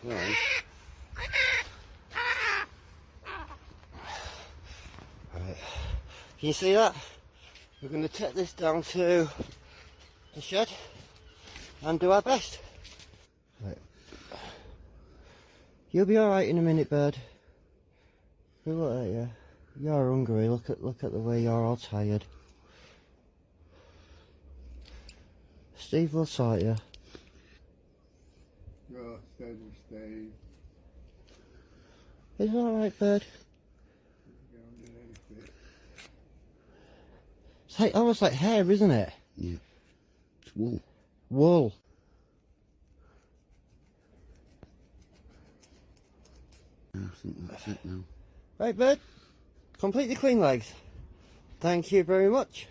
Right. Right. Can you see that? We're going to take this down to the shed and do our best. Right. You'll be alright in a minute, bird. Who look at you? You're hungry. Look at the way you're all tired. Steve will sort you. Oh, steady, Steve. Is it alright, bird? It's like, almost like hair, isn't it? Yeah. It's wool. Wool. I think that's it now. Right, bird. Completely clean legs. Thank you very much.